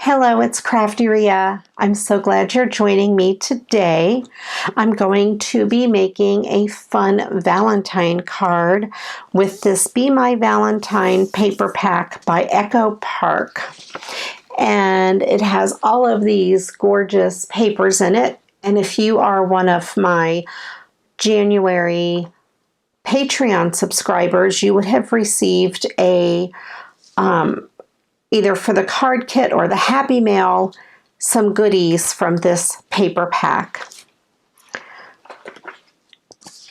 Hello, it's Crafty Ria. I'm so glad you're joining me today. I'm going to be making a fun Valentine card with this Be My Valentine paper pack by Echo Park. And it has all of these gorgeous papers in it. And if you are one of my January Patreon subscribers, you would have received a either for the card kit or the Happy Mail, some goodies from this paper pack.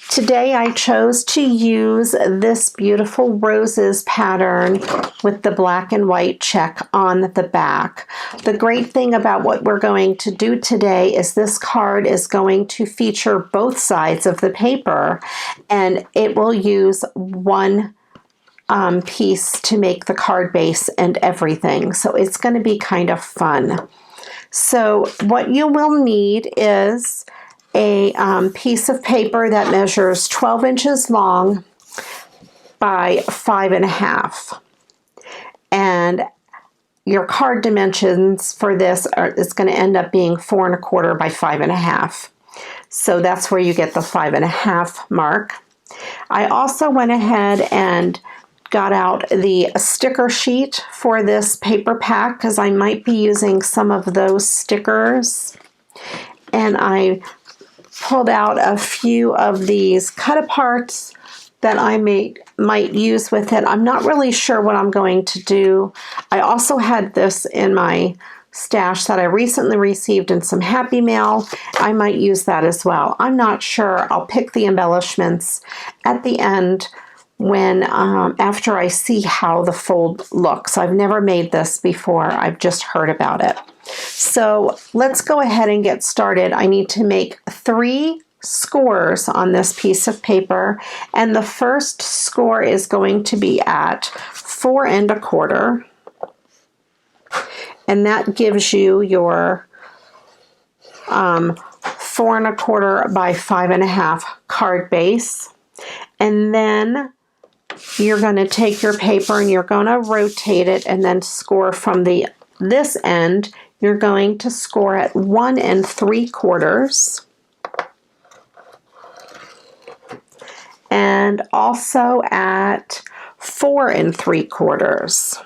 Today I chose to use this beautiful roses pattern with the black and white check on the back. The great thing about what we're going to do today is this card is going to feature both sides of the paper, and it will use one piece to make the card base and everything. So it's going to be kind of fun. So what you will need is a piece of paper that measures 12 inches long by 5.5. And your card dimensions for this is going to end up being 4.25 by 5.5. So that's where you get the 5.5 mark. I also went ahead and got out the sticker sheet for this paper pack because I might be using some of those stickers. And I pulled out a few of these cut aparts that I might use with it. I'm not really sure what I'm going to do. I also had this in my stash that I recently received in some Happy Mail. I might use that as well. I'm not sure. I'll pick the embellishments at the end when after I see how the fold looks. I've never made this before. I've just heard about it. So let's go ahead and get started. I need to make 3 scores on this piece of paper, and the first score is going to be at 4 1/4, and that gives you your 4 1/4 by 5.5 card base. And then you're going to take your paper and you're going to rotate it and then score from this end. You're going to score at 1 3/4 and also at 4 3/4.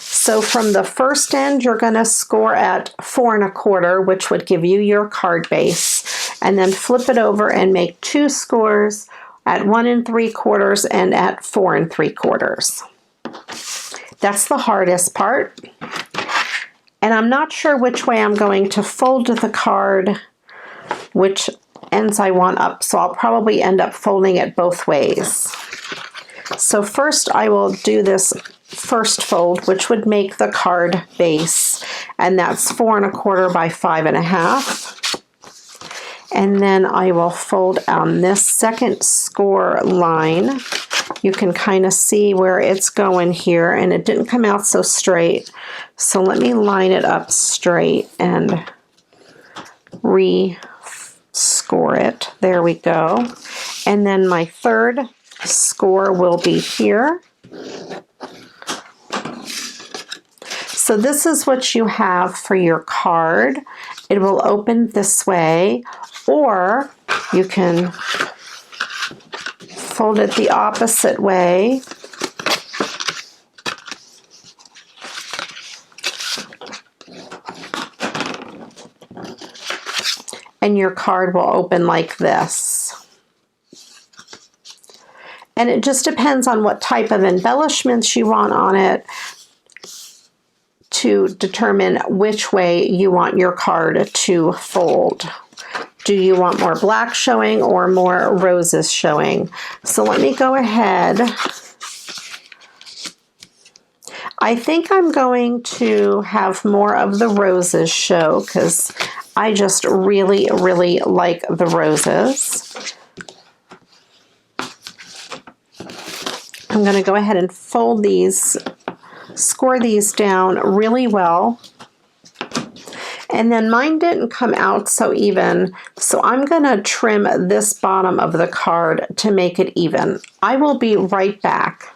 So from the first end, you're going to score at 4 1/4, which would give you your card base. And then flip it over and make 2 scores at 1 3/4 and at 4 3/4. That's the hardest part. And I'm not sure which way I'm going to fold the card, which ends I want up. So I'll probably end up folding it both ways. So first I will do this first fold, which would make the card base. And that's 4 1/4 by 5.5. And then I will fold on this second score line. You can kind of see where it's going here, and it didn't come out so straight. So let me line it up straight and re-score it. There we go. And then my third score will be here. So this is what you have for your card. It will open this way, or you can fold it the opposite way. And your card will open like this. And it just depends on what type of embellishments you want on it to determine which way you want your card to fold. Do you want more black showing or more roses showing? So let me go ahead. I think I'm going to have more of the roses show because I just really, really like the roses. I'm going to go ahead and fold these, score these down really well. And then mine didn't come out so even, so I'm going to trim this bottom of the card to make it even. I will be right back.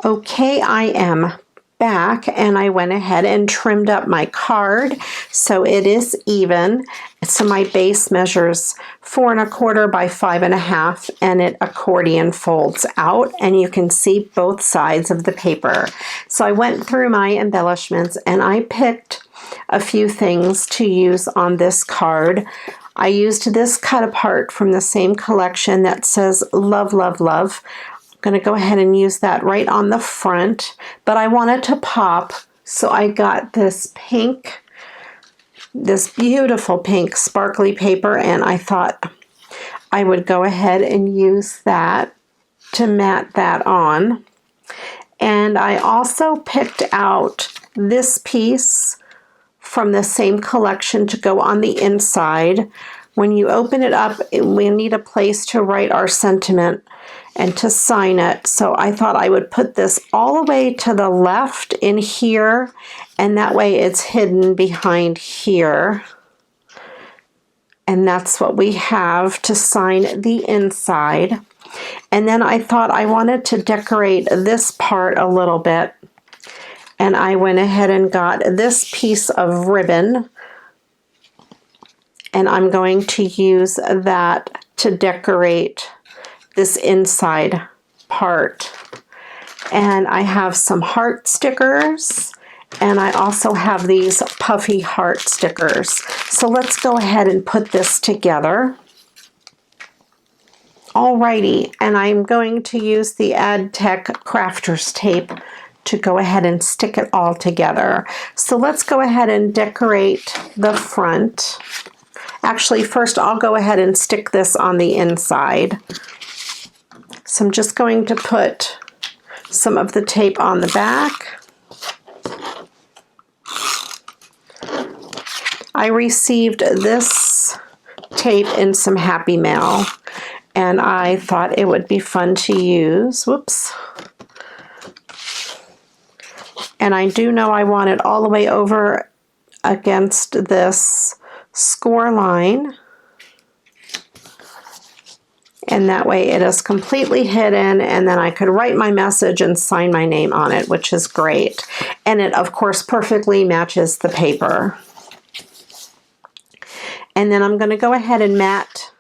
Okay, I am back, and I went ahead and trimmed up my card so it is even. So my base measures 4 1/4 by 5 1/2, and it accordion folds out, and you can see both sides of the paper. So I went through my embellishments and I picked a few things to use on this card. I used this cut apart from the same collection that says love, love, love. Going to go ahead and use that right on the front, but I wanted to pop, so I got this pink, this beautiful pink sparkly paper, and I thought I would go ahead and use that to mat that on. And I also picked out this piece from the same collection to go on the inside. When you open it up, we need a place to write our sentiment and to sign it. So I thought I would put this all the way to the left in here, and that way it's hidden behind here. And that's what we have to sign the inside. And then I thought I wanted to decorate this part a little bit, and I went ahead and got this piece of ribbon, and I'm going to use that to decorate this inside part. And I have some heart stickers, and I also have these puffy heart stickers. So let's go ahead and put this together. Alrighty, and I'm going to use the AdTech Crafters tape to go ahead and stick it all together. So let's go ahead and decorate the front. Actually, first I'll go ahead and stick this on the inside. So I'm just going to put some of the tape on the back. I received this tape in some Happy Mail, and I thought it would be fun to use. Whoops. And I do know I want it all the way over against this score line. And that way it is completely hidden, and then I could write my message and sign my name on it, which is great. And it, of course, perfectly matches the paper. And then I'm going to go ahead and mat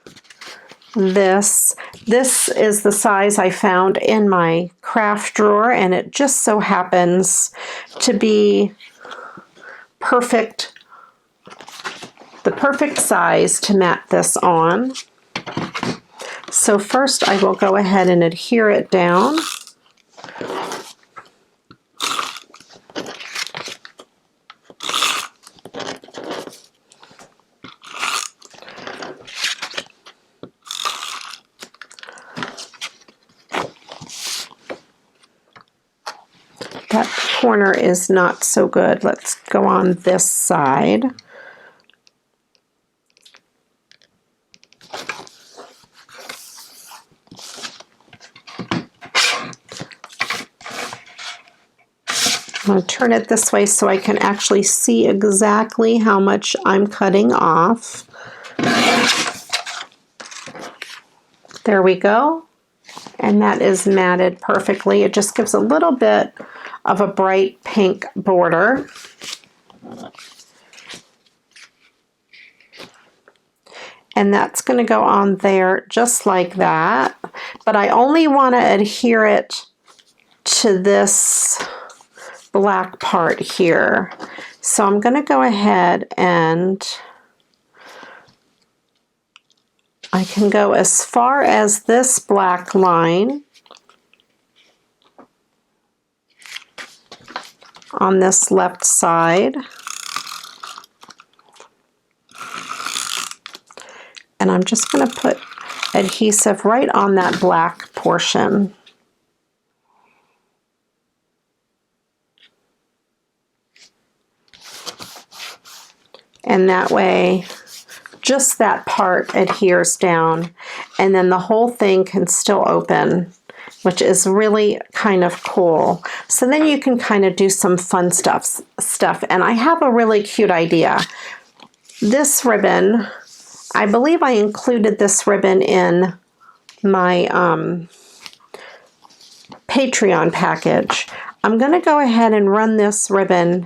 this. This is the size I found in my craft drawer, and it just so happens to be perfect, the perfect size to mat this on. So first I will go ahead and adhere it down. That corner is not so good. Let's go on this side. I'm going to turn it this way so I can actually see exactly how much I'm cutting off. There we go. And that is matted perfectly. It just gives a little bit of a bright pink border. And that's going to go on there just like that. But I only want to adhere it to this black part here. So I'm going to go ahead and I can go as far as this black line on this left side. And I'm just going to put adhesive right on that black portion. And that way, just that part adheres down, and then the whole thing can still open, which is really kind of cool. So then you can kind of do some fun stuff. And I have a really cute idea. This ribbon, I believe I included this ribbon in my Patreon package. I'm going to go ahead and run this ribbon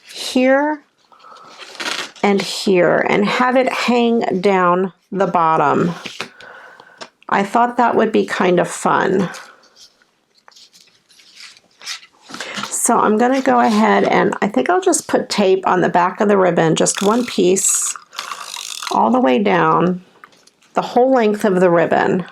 here and here and have it hang down the bottom. I thought that would be kind of fun. So I'm going to go ahead and I think I'll just put tape on the back of the ribbon, just one piece, all the way down, the whole length of the ribbon.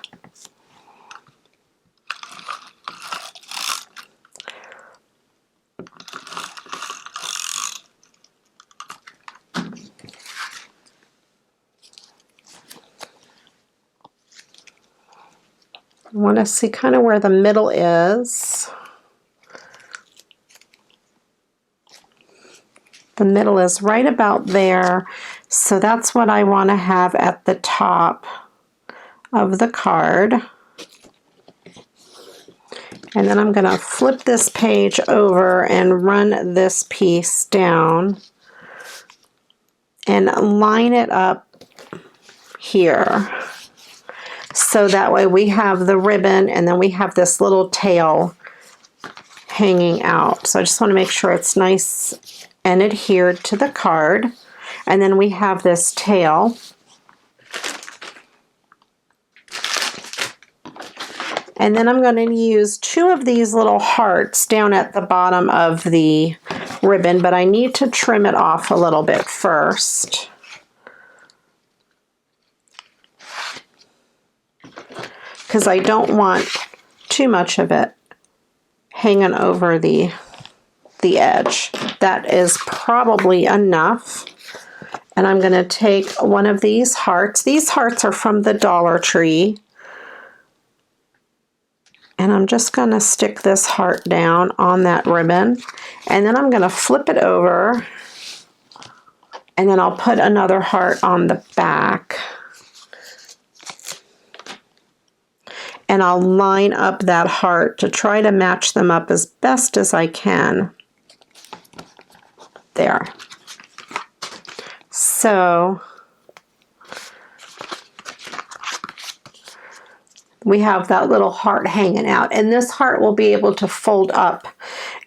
I want to see kind of where the middle is. The middle is right about there, so that's what I want to have at the top of the card. And then I'm going to flip this page over and run this piece down and line it up here. So that way we have the ribbon and then we have this little tail hanging out. So I just want to make sure it's nice and adhered to the card. And then we have this tail. And then I'm going to use 2 of these little hearts down at the bottom of the ribbon, but I need to trim it off a little bit first. Because I don't want too much of it hanging over the edge. That is probably enough. And I'm going to take one of these hearts. These hearts are from the Dollar Tree. And I'm just going to stick this heart down on that ribbon. And then I'm going to flip it over. And then I'll put another heart on the back. And I'll line up that heart to try to match them up as best as I can. There. So we have that little heart hanging out, and this heart will be able to fold up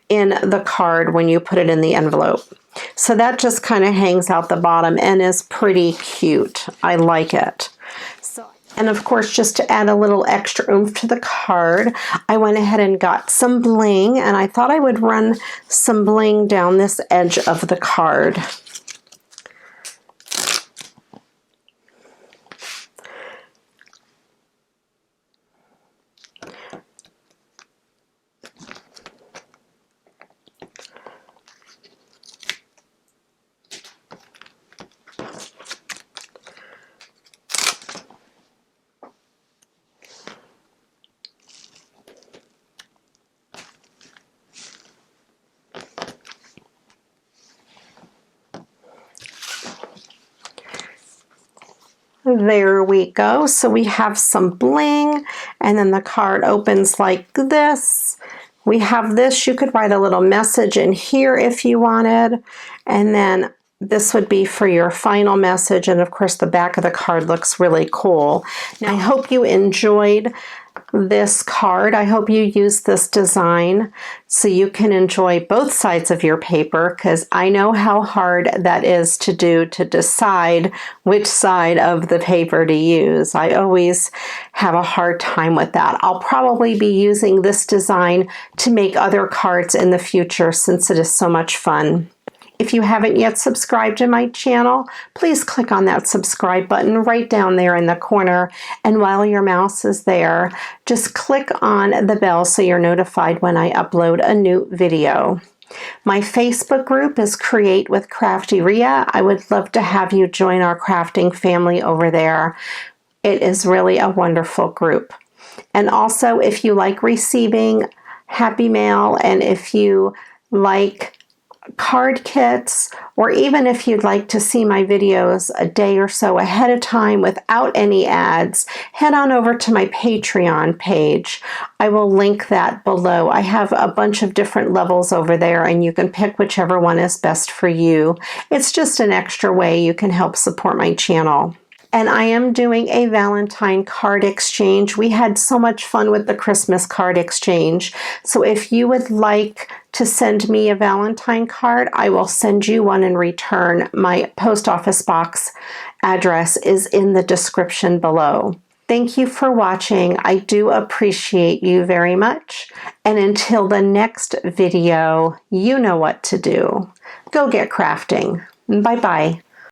in the card when you put it in the envelope. So that just kind of hangs out the bottom and is pretty cute. I like it. And of course, just to add a little extra oomph to the card, I went ahead and got some bling, and I thought I would run some bling down this edge of the card. There we go. So we have some bling, and then the card opens like this. We have this. You could write a little message in here if you wanted, and then this would be for your final message. And of course, the back of the card looks really cool. Now, I hope you enjoyed this card. I hope you use this design so you can enjoy both sides of your paper, because I know how hard that is to do, to decide which side of the paper to use. I always have a hard time with that. I'll probably be using this design to make other cards in the future since it is so much fun. If you haven't yet subscribed to my channel, please click on that subscribe button right down there in the corner. And while your mouse is there, just click on the bell so you're notified when I upload a new video. My Facebook group is Create with Crafty Rhea. I would love to have you join our crafting family over there. It is really a wonderful group. And also, if you like receiving happy mail, and if you like card kits, or even if you'd like to see my videos a day or so ahead of time without any ads, head on over to my Patreon page. I will link that below. I have a bunch of different levels over there, and you can pick whichever one is best for you. It's just an extra way you can help support my channel. and I am doing a Valentine card exchange. We had so much fun with the Christmas card exchange. So if you would like to send me a Valentine card, I will send you one in return. My post office box address is in the description below. Thank you for watching. I do appreciate you very much. And until the next video, you know what to do. Go get crafting. Bye-bye.